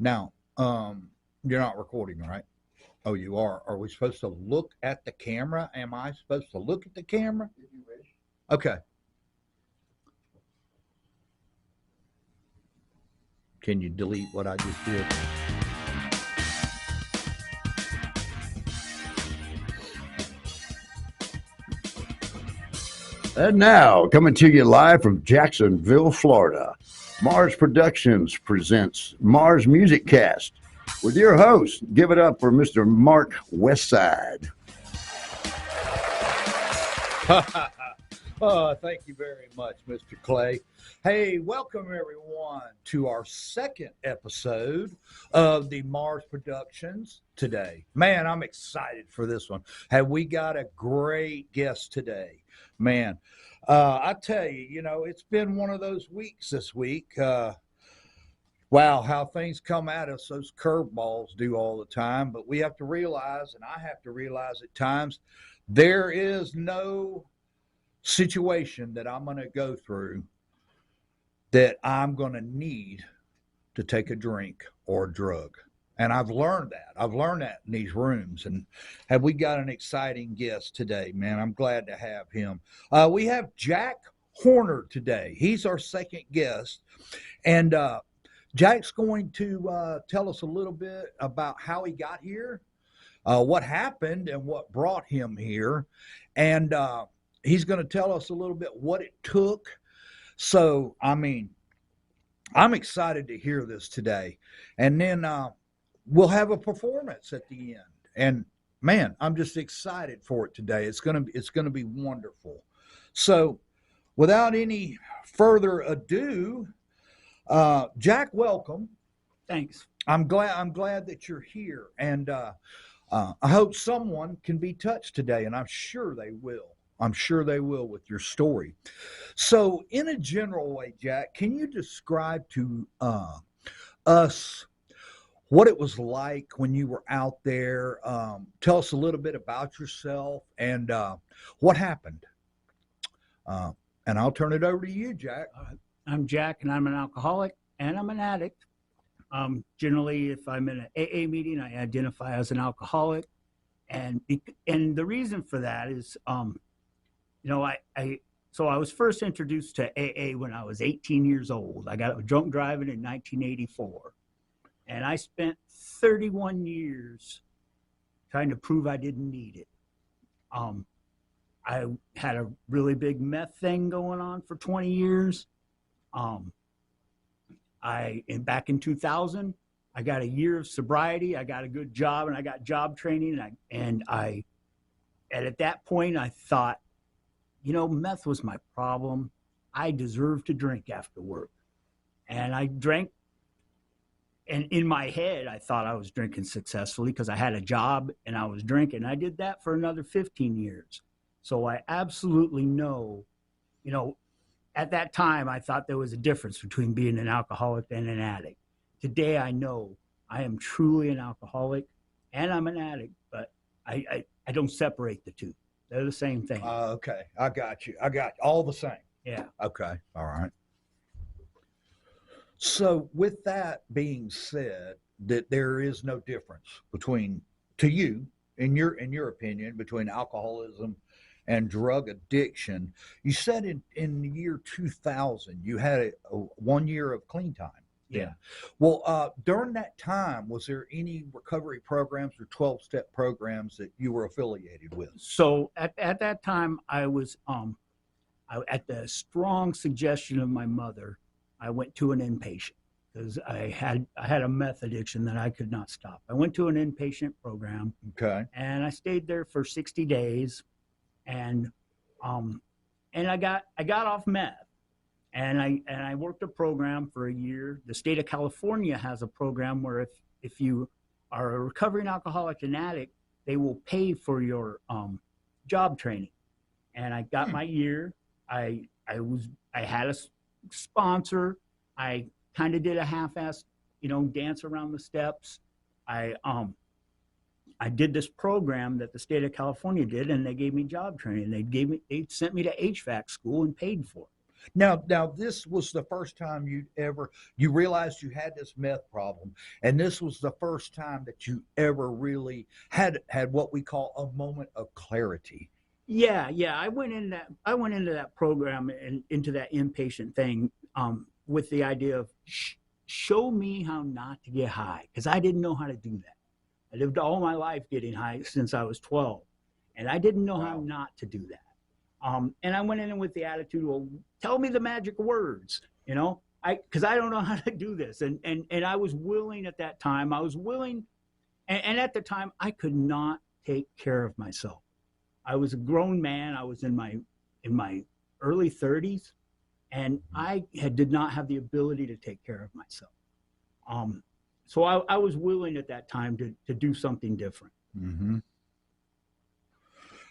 Now, you're not recording, right? Oh, you are. Are we supposed to look at the camera? Am I supposed to look at the camera? If you wish. Okay. Can you delete what I just did? And now, coming to you live from Jacksonville, Florida, Mars Productions presents Mars Music Cast with your host. Give it up for Mr. Mark Westside. Oh, thank you very much, Mr. Clay. Hey, welcome everyone to our second episode of the Mars Productions today. Man, I'm excited for this one. Have we got a great guest today? Man, I tell you, it's been one of those weeks this week. Wow, how things come at us, those curveballs do all the time. But we have to realize, and I have to realize at times, there is no situation that I'm going to go through that I'm going to need to take a drink or a drug. And I've learned that. I've learned that in these rooms. And have we got an exciting guest today, man? I'm glad to have him. We have Jack Horner today. He's our second guest. And Jack's going to tell us a little bit about how he got here, what happened and what brought him here. And he's going to tell us a little bit what it took. So, I'm excited to hear this today. And then we'll have a performance at the end. And man, I'm just excited for it today. It's going to be wonderful. So, without any further ado, Jack, welcome. Thanks. I'm glad that you're here. And I hope someone can be touched today, and I'm sure they will. I'm sure they will with your story. So, in a general way, Jack, can you describe to us what it was like when you were out there? Tell us a little bit about yourself and what happened. And I'll turn it over to you, Jack. I'm Jack, and I'm an alcoholic, and I'm an addict. Generally, if I'm in an AA meeting, I identify as an alcoholic, and the reason for that is, I was first introduced to AA when I was 18 years old. I got drunk driving in 1984, and I spent 31 years trying to prove I didn't need it. I had a really big meth thing going on for 20 years. Back in 2000, I got a year of sobriety. I got a good job, and I got job training. And at that point, I thought, meth was my problem. I deserved to drink after work. And I drank. And in my head, I thought I was drinking successfully because I had a job and I was drinking. I did that for another 15 years. So I absolutely know, at that time, I thought there was a difference between being an alcoholic and an addict. Today, I know I am truly an alcoholic and I'm an addict, but I don't separate the two. They're the same thing. Okay. I got you. All the same. Yeah. Okay. All right. So with that being said, that there is no difference between, to you, in your opinion, between alcoholism and drug addiction. You said in the year 2000, you had a 1 year of clean time. Yeah. Well, during that time, was there any recovery programs or 12-step programs that you were affiliated with? So at that time, I was, at the strong suggestion of my mother, I went to an inpatient because I had a meth addiction that I could not stop. I went to an inpatient program. Okay. And I stayed there for 60 days, and I got off meth. And I worked a program for a year. The state of California has a program where if you are a recovering alcoholic and addict, they will pay for your job training. And I got my year. I had a sponsor. I kind of did a half-ass, dance around the steps. I did this program that the state of California did, and they gave me job training. They sent me to HVAC school and paid for it. Now, this was the first time you realized you had this meth problem, and this was the first time that you ever really had what we call a moment of clarity. Yeah, yeah. I went into that program and into that inpatient thing with the idea of show me how not to get high, because I didn't know how to do that. I lived all my life getting high since I was 12, and I didn't know how not to do that. And I went in with the attitude, well, tell me the magic words, because I don't know how to do this. And I was willing at that time. I was willing, and at the time, I could not take care of myself. I was a grown man. I was in my early 30s, and I did not have the ability to take care of myself. So I was willing at that time to do something different. Mm-hmm.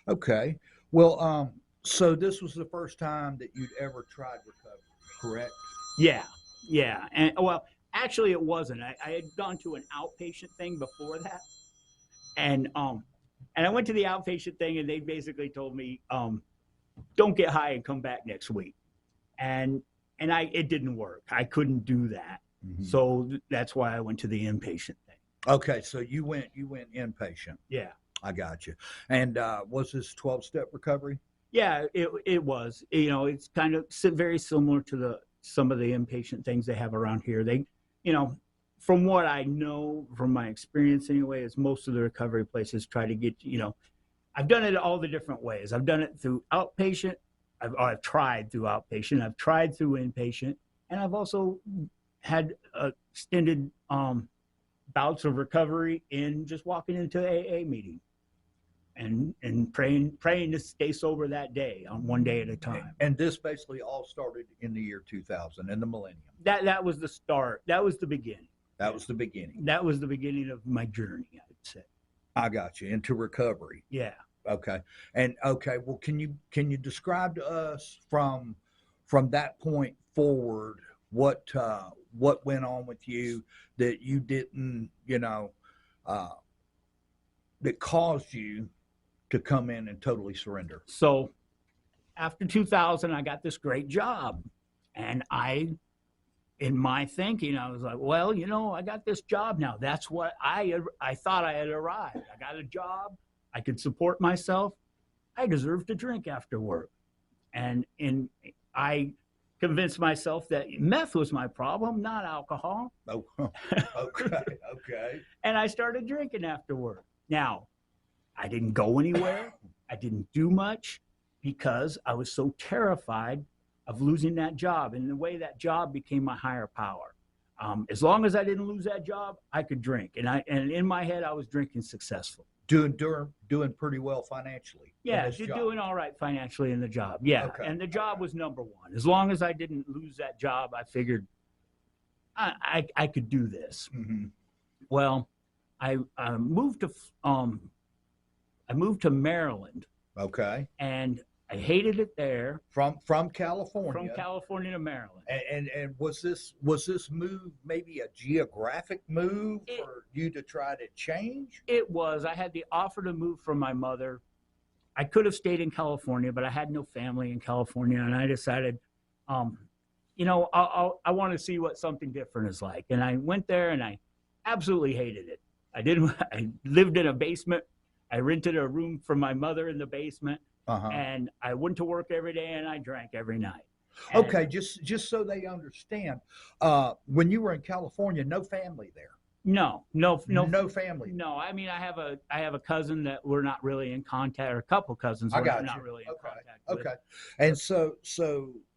Okay. Well, so this was the first time that you'd ever tried recovery, correct? Yeah, yeah. And well, actually it wasn't. I had gone to an outpatient thing before that. And I went to the outpatient thing, and they basically told me, don't get high and come back next week. And it didn't work. I couldn't do that. Mm-hmm. So that's why I went to the inpatient thing. Okay, so you went inpatient. Yeah. I got you. And was this 12-step recovery? Yeah, it was. It's kind of very similar to some of the inpatient things they have around here. They, from what I know from my experience anyway, is most of the recovery places try to get, I've done it all the different ways. I've done it through outpatient. I've tried through outpatient. I've tried through inpatient, and I've also had extended bouts of recovery in just walking into AA meeting and praying to stay sober that day, on one day at a time. And this basically all started in the year 2000, in the millennium. That was the start. That was the beginning. That was the beginning. That was the beginning of my journey, I would say. I got you, into recovery. Yeah. Okay. And okay, well, can you describe to us from that point forward what went on with you that you didn't, that caused you to come in and totally surrender? So after 2000, I got this great job, and in my thinking, I was like, well, I got this job now. That's what I thought I had arrived. I got a job. I could support myself. I deserve to drink after work. And I convinced myself that meth was my problem, not alcohol. Oh, okay. And I started drinking after work. Now, I didn't go anywhere. I didn't do much because I was so terrified of losing that job. And the way that job became my higher power. As long as I didn't lose that job, I could drink. And in my head, I was drinking successful. Doing pretty well financially. Yeah, doing all right financially in the job. Yeah, okay. And the job was number one. As long as I didn't lose that job, I figured I could do this. Mm-hmm. Well, I moved to Maryland. Okay. And I hated it there. From California. From California to Maryland. And was this move maybe a geographic move for you to try to change? It was. I had the offer to move from my mother. I could have stayed in California, but I had no family in California, and I decided, I want to see what something different is like. And I went there, and I absolutely hated it. I lived in a basement. I rented a room from my mother in the basement. Uh-huh. And I went to work every day, and I drank every night. Okay, just so they understand, when you were in California, no family there. No family. No, I mean, I have a cousin that we're not really in contact, or a couple cousins we're not really in contact with. Okay, and so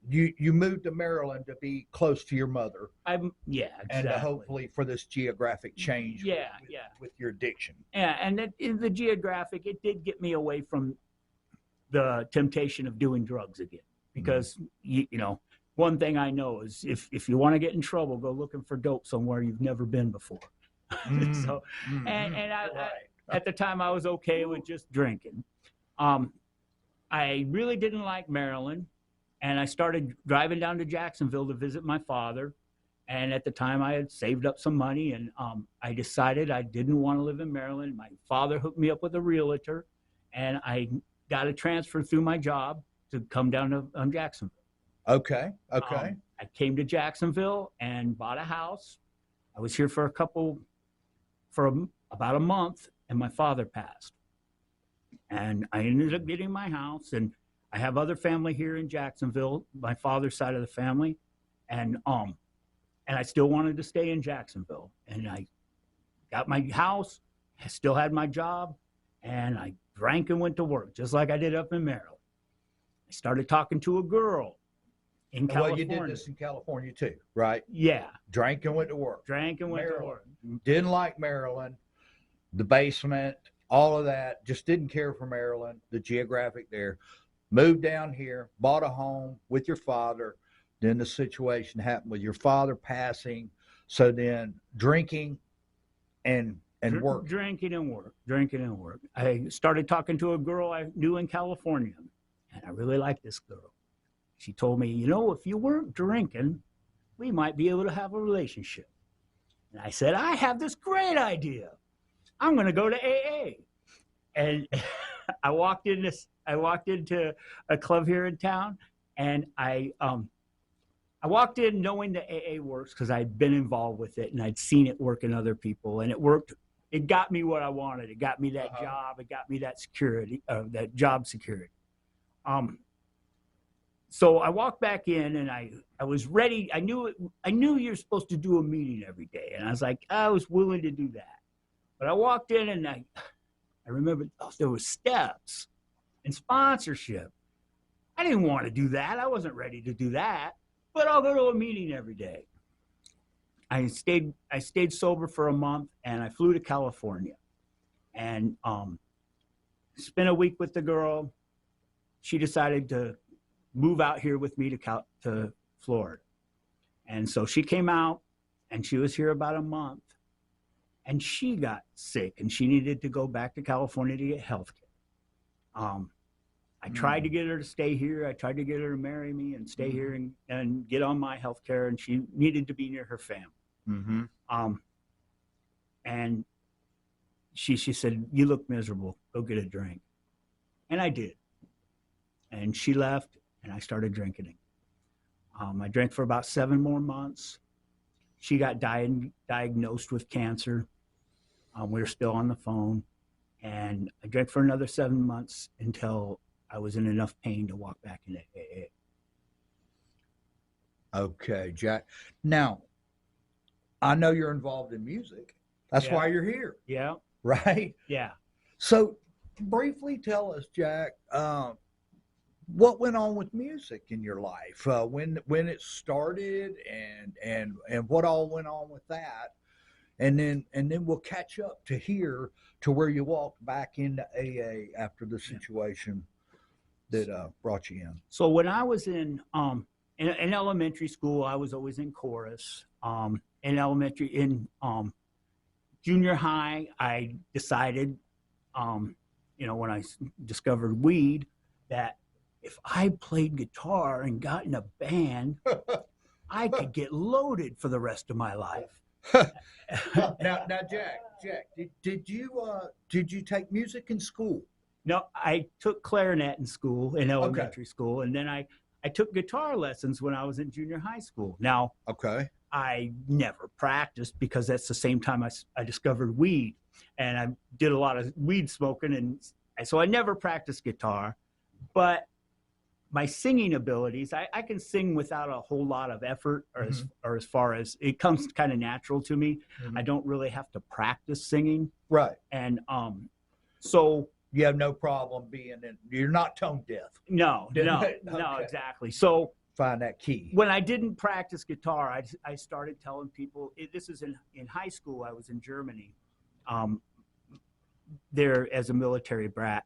you moved to Maryland to be close to your mother. Yeah, exactly. And hopefully for this geographic change. With your addiction. Yeah, and the geographic, it did get me away from the temptation of doing drugs again, because one thing I know is if you want to get in trouble, go looking for dope somewhere you've never been before. At the time I was okay with just drinking. I really didn't like Maryland, and I started driving down to Jacksonville to visit my father. And at the time I had saved up some money, and I decided I didn't want to live in Maryland. My father hooked me up with a realtor, and I got a transfer through my job to come down to Jacksonville. Okay. Okay. I came to Jacksonville and bought a house. I was here for about a month, and my father passed. And I ended up getting my house, and I have other family here in Jacksonville, my father's side of the family, and I still wanted to stay in Jacksonville. And I got my house, I still had my job, and I drank and went to work, just like I did up in Maryland. I started talking to a girl in California. Well, you did this in California too, right? Yeah. Drank and went to work. Drank and went to work. Didn't like Maryland, the basement, all of that. Just didn't care for Maryland, the geographic there. Moved down here, bought a home with your father. Then the situation happened with your father passing. So then drinking and work. Drinking and work. I started talking to a girl I knew in California, and I really liked this girl. She told me, you know, if you weren't drinking, we might be able to have a relationship. And I said, I have this great idea. I'm going to go to AA. And I walked into a club here in town, and I walked in knowing that AA works because I'd been involved with it and I'd seen it work in other people, and it worked. It got me what I wanted. It got me that job. It got me that security, that job security. So I walked back in, and I was ready. I knew you're supposed to do a meeting every day, and I was like, I was willing to do that. But I walked in, and I remember there were steps and sponsorship. I didn't want to do that. I wasn't ready to do that. But I'll go to a meeting every day. I stayed sober for a month, and I flew to California, and spent a week with the girl. She decided to move out here with me to Florida, and so she came out, and she was here about a month, and she got sick, and she needed to go back to California to get health care. I tried to get her to stay here. I tried to get her to marry me and stay here and get on my health care, and she needed to be near her family. Mm-hmm. And she said, you look miserable. Go get a drink. And I did. And she left, and I started drinking. I drank for about 7 more months. She got diagnosed with cancer. We were still on the phone. And I drank for another 7 months until I was in enough pain to walk back into AA. Okay, Jack. Now, I know you're involved in music. That's why you're here. Yeah. Right? Yeah. So briefly tell us, Jack, what went on with music in your life, when it started and what all went on with that. And then we'll catch up to here to where you walked back into AA after the situation that brought you in. So when I was in elementary school, I was always in chorus. In junior high, I decided, when I discovered weed, that if I played guitar and got in a band, I could get loaded for the rest of my life. now, Jack, did you take music in school? No, I took clarinet in school, in elementary school, and then I took guitar lessons when I was in junior high school. Now, I never practiced because that's the same time I discovered weed, and I did a lot of weed smoking, and so I never practiced guitar. But my singing abilities, I can sing without a whole lot of effort, or as far as it comes kind of natural to me. I don't really have to practice singing. Right. And so you have no problem you're not tone deaf. No, exactly. So find that key. When I didn't practice guitar, I started telling people, this is in high school. I was in Germany, there as a military brat.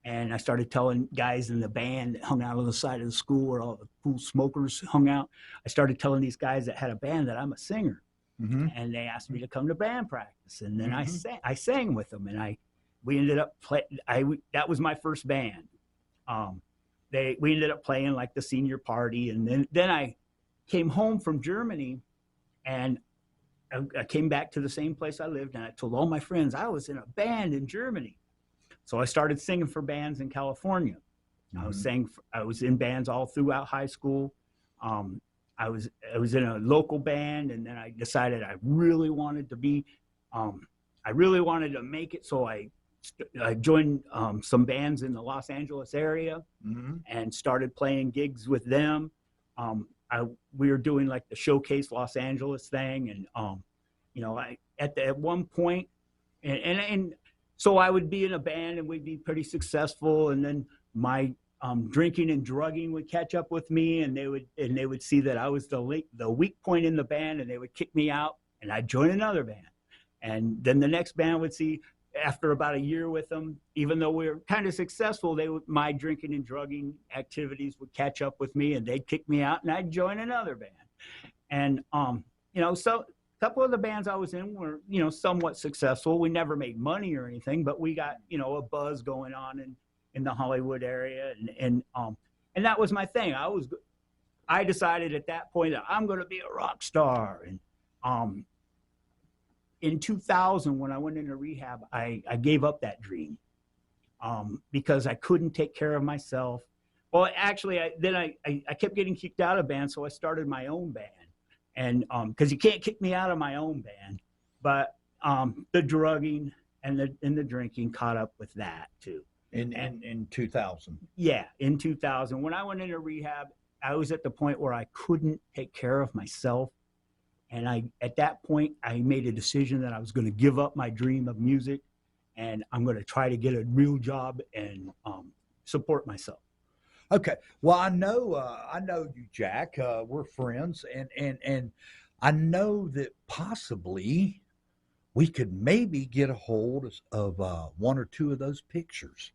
And I started telling guys in the band that hung out on the side of the school where all the cool smokers hung out. I started telling these guys that had a band that I'm a singer. And they asked me to come to band practice. And then I sang with them, and we ended up that was my first band. We ended up playing like the senior party. And then I came home from Germany, and I came back to the same place I lived. And I told all my friends I was in a band in Germany. So I started singing for bands in California. I was in bands all throughout high school. I was in a local band, and then I decided I really wanted to be, I really wanted to make it. So I joined some bands in the Los Angeles area and started playing gigs with them. We were doing like the Showcase Los Angeles thing, and you know, at one point, and so I would be in a band and we'd be pretty successful, and then my drinking and drugging would catch up with me, and they would see that I was the weak point in the band, and they would kick me out, and I'd join another band, and then the next band would see. After about a year with them, even though we were kind of successful, my drinking and drugging activities would catch up with me, and they'd kick me out, and I'd join another band. And you know, so a couple of the bands I was in were, you know, somewhat successful. We never made money or anything, but we got, you know, a buzz going on in the Hollywood area, and that was my thing. I decided at that point that I'm going to be a rock star, and in 2000, when I went into rehab, I gave up that dream because I couldn't take care of myself. Well, actually, I kept getting kicked out of bands, so I started my own band. And because you can't kick me out of my own band, but the drugging and the drinking caught up with that too. In 2000. Yeah, in 2000, when I went into rehab, I was at the point where I couldn't take care of myself. And at that point, I made a decision that I was going to give up my dream of music, and I'm going to try to get a real job and support myself. Okay. Well, I know you, Jack. We're friends, and I know that possibly we could maybe get a hold of one or two of those pictures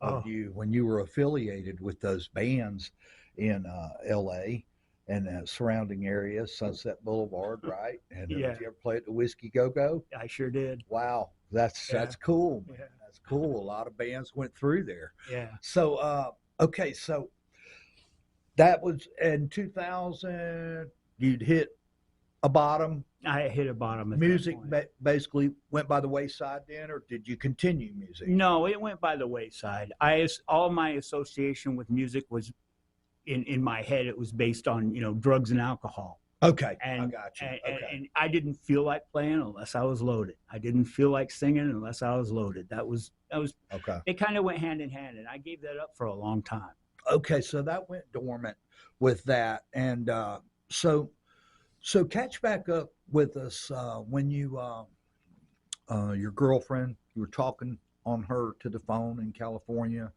of you when you were affiliated with those bands in L.A. and surrounding areas, Sunset Boulevard, right? And Yeah. Did you ever play at the Whiskey Go-Go? I sure did. Wow, that's cool. Man. Yeah. That's cool. A lot of bands went through there. Yeah. So, okay, so that was in 2000. You'd hit a bottom. I hit a bottom. At Music that point. basically went by the wayside then, or did you continue music? No, it went by the wayside. All my association with music was in my head. It was based on, you know, drugs and alcohol. Okay, And I got you. And I didn't feel like playing unless I was loaded. I didn't feel like singing unless I was loaded. That was Okay. It kind of went hand in hand, and I gave that up for a long time. Okay, so that went dormant with that, and so catch back up with us when you your girlfriend, you were talking on her to the phone in California.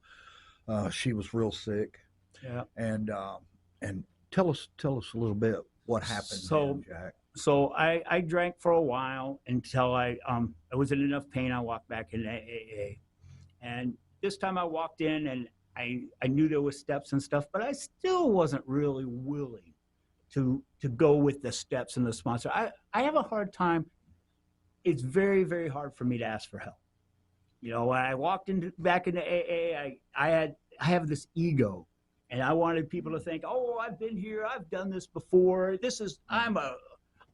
She was real sick. Yeah. And tell us a little bit what happened then, Jack. So I drank for a while until I was in enough pain. I walked back in AA, and this time I walked in and I knew there was steps and stuff, but I still wasn't really willing to go with the steps and the sponsor. I have a hard time. It's very, very hard for me to ask for help. You know, when I walked back into AA, I have this ego, and I wanted people to think, oh, I've been here, I've done this before.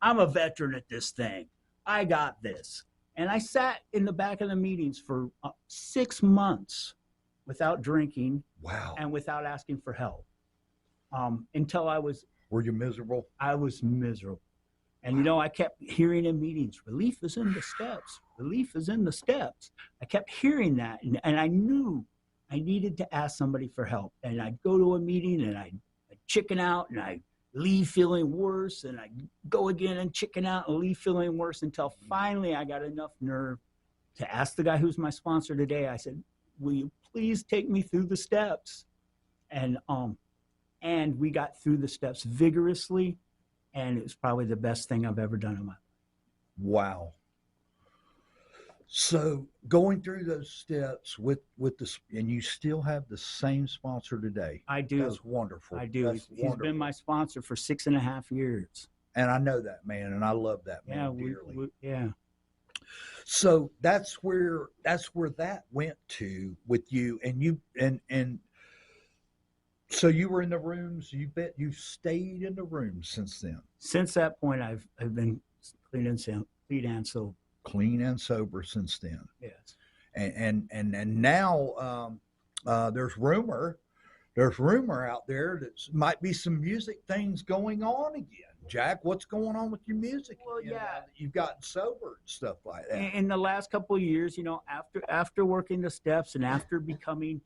I'm a veteran at this thing. I got this. And I sat in the back of the meetings for 6 months without drinking. Wow. And without asking for help. Until Were you miserable? I was miserable. And, you know, I kept hearing in meetings, relief is in the steps. Relief is in the steps. I kept hearing that. And I knew I needed to ask somebody for help. And I'd go to a meeting and I'd chicken out and I'd leave feeling worse. And I'd go again and chicken out and leave feeling worse until finally I got enough nerve to ask the guy who's my sponsor today. I said, will you please take me through the steps? And we got through the steps vigorously. And it was probably the best thing I've ever done in my life. Wow. So going through those steps with this, and you still have the same sponsor today. I do. That's wonderful. I do. That's He's been my sponsor for 6.5 years. And I know that man, and I love that man Yeah, dearly. Yeah. So that's where that went to with you, and you and so you were in the rooms. You bet you stayed in the rooms since then. Since that point, I've been clean and sober. Clean and sober since then. Yes. And now there's rumor there's rumor out there that might be some music things going on again. Jack, what's going on with your music? Well, You know, yeah. now that you've gotten sober and stuff like that. In the last couple of years, after working the steps and after becoming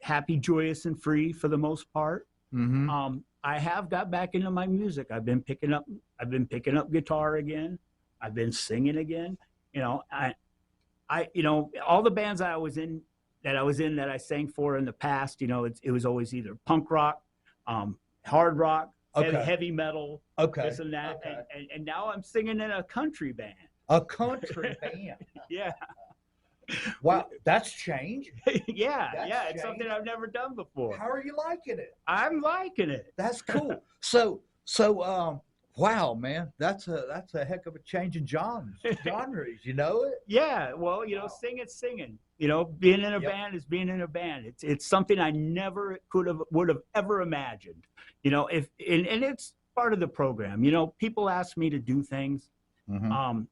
happy, joyous, and free for the most part, Mm-hmm. I have got back into my music. I've been picking up guitar again. I've been singing again. All the bands I was in that I sang for in the past, it was always either punk rock, hard rock, Okay. heavy metal, Okay. this and that. Okay. And now I'm singing in a country band. A country band. Yeah. Wow, that's changed. yeah. That's Yeah. It's something changed. I've never done before. How are you liking it? I'm liking it. That's cool. Wow, man, that's a heck of a change in genres. You know it? Yeah. Well, Wow. singing. Being in a Yep. band is being in a band. It's something I never would have ever imagined. And it's part of the program. People ask me to do things. Mhm.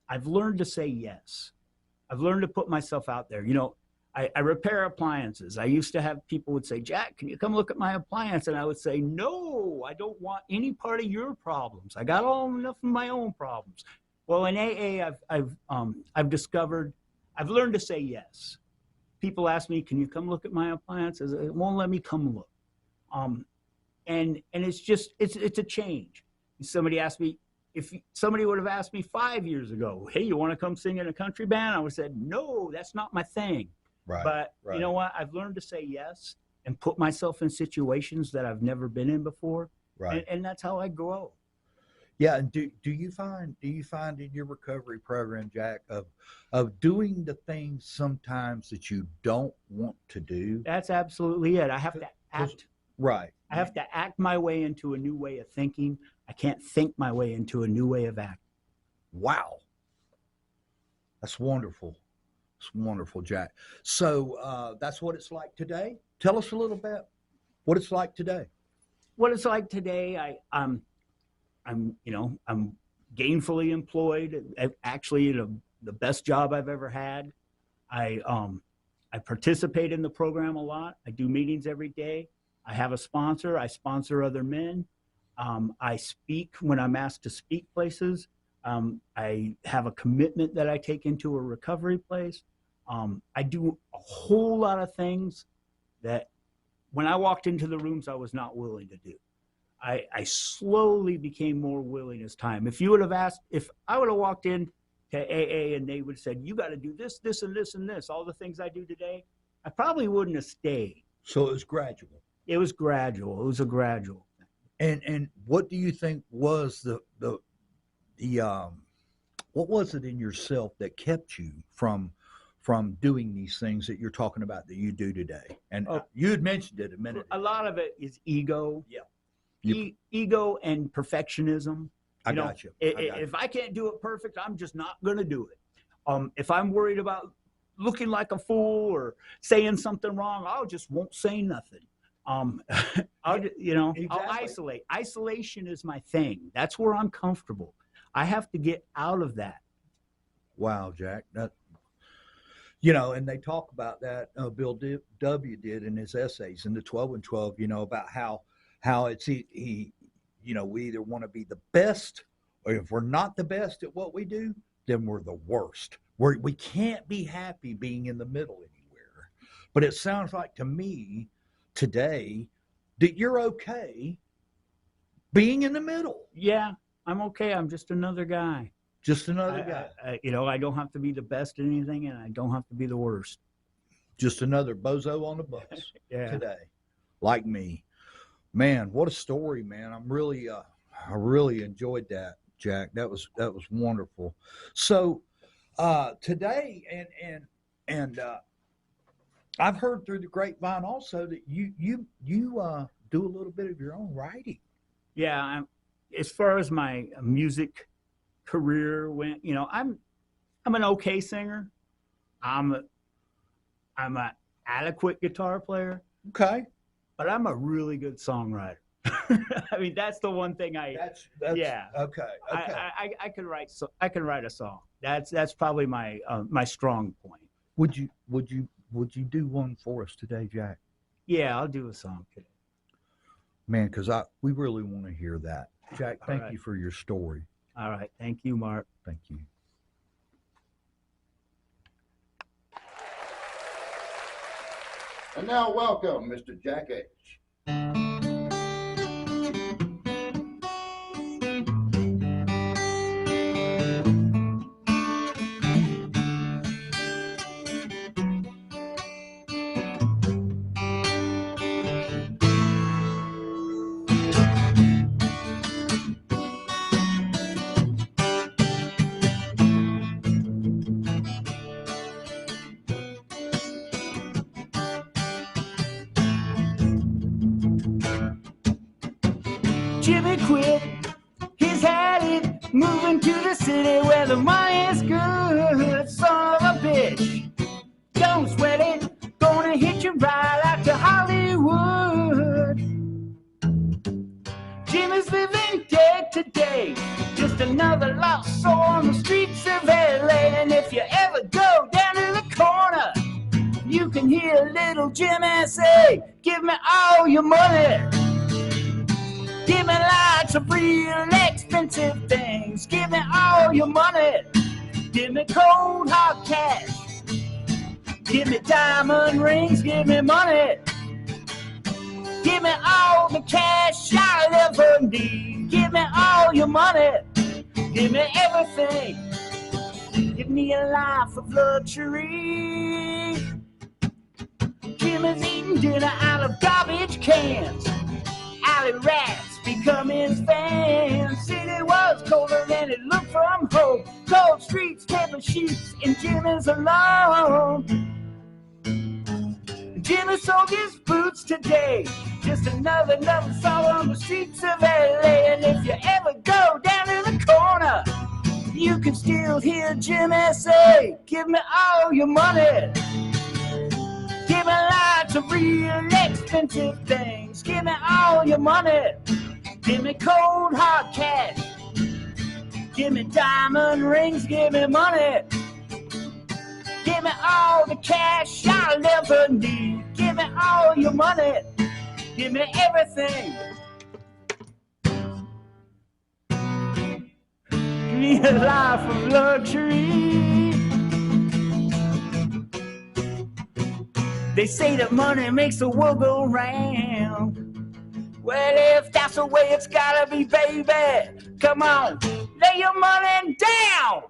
I've learned to say yes. I've learned to put myself out there. I repair appliances. I used to have people would say, Jack, can you come look at my appliance? And I would say, no, I don't want any part of your problems. I got enough of my own problems. Well, in AA, I've discovered, I've learned to say yes. People ask me, can you come look at my appliances? It won't let me come look. And it's a change. Somebody asked me, if somebody would have asked me 5 years ago, hey, you want to come sing in a country band? I would have said, no, that's not my thing. Right. But right. you know what? I've learned to say yes and put myself in situations that I've never been in before. Right. And that's how I grow. Yeah. And do you find in your recovery program, Jack, of doing the things sometimes that you don't want to do? That's absolutely it. I have to act. Right. I have to act my way into a new way of thinking. I can't think my way into a new way of acting. Wow. That's wonderful. It's wonderful, Jack. So that's what it's like today. Tell us a little bit what it's like today. What it's like today, I'm gainfully employed. Actually, the best job I've ever had. I participate in the program a lot. I do meetings every day. I have a sponsor. I sponsor other men. I speak when I'm asked to speak places. I have a commitment that I take into a recovery place. I do a whole lot of things that when I walked into the rooms, I was not willing to do. I slowly became more willing as time. If I would have walked in to AA and they would have said, you got to do this, this, and this, and this, all the things I do today, I probably wouldn't have stayed. So it was gradual. It was gradual. It was a gradual thing. And what do you think was the what was it in yourself that kept you from doing these things that you're talking about that you do today? And you had mentioned it a minute ago. A lot of it is ego. Yeah. Ego and perfectionism. I got you. If I can't do it perfect, I'm just not going to do it. If I'm worried about looking like a fool or saying something wrong, I just won't say nothing. I'll isolate. Isolation is my thing. That's where I'm comfortable. I have to get out of that. Wow, Jack. And they talk about that. Bill W. did in his essays in the 12 and 12. About how it's we either want to be the best, or if we're not the best at what we do, then we're the worst. We can't be happy being in the middle anywhere. But it sounds like to me today that you're okay being in the middle. Yeah, I'm okay. I'm just another guy. Just another guy. I don't have to be the best at anything, and I don't have to be the worst. Just another bozo on the bus Yeah. today, like me. Man, what a story, man. I really enjoyed that, Jack. That was wonderful. So today, and I've heard through the grapevine also that you do a little bit of your own writing. Yeah, as far as my music career went, I'm an okay singer. I'm an adequate guitar player. Okay. But I'm a really good songwriter. I mean, that's the one thing That's yeah. Okay. I can write. So I can write a song. That's probably my strong point. Would you do one for us today, Jack? Yeah, I'll do a song today. Man, because we really want to hear that. Jack, All thank right. you for your story. All right. Thank you, Mark. Thank you. And now, welcome, Mr. Jack H. Jimmy quit. He's had it. Moving to the city where the money is good. Son of a bitch. Don't sweat it. Gonna hit you right out to Hollywood. Jimmy's living day to day. Just another lost soul on the streets of LA. And if you ever go down to the corner, you can hear little Jimmy say, give me all your money. Give me lots of real expensive things. Give me all your money. Give me cold hard cash. Give me diamond rings. Give me money. Give me all the cash I'll ever need. Give me all your money. Give me everything. Give me a life of luxury. Jimmy's eating dinner out of garbage cans. Alley rats become his fans. City was colder than it looked from home. Cold streets, paper sheets, and Jimmy's alone. Jimmy sold his boots today. Just another song on the streets of LA. And if you ever go down to the corner, you can still hear Jimmy say, give me all your money. Give me lots of real expensive things. Give me all your money. Give me cold hard cash. Give me diamond rings. Give me money. Give me all the cash I'll never need. Give me all your money. Give me everything. Give me a life of luxury. They say that money makes the world go round. Well, if that's the way it's gotta be, baby, come on, lay your money down.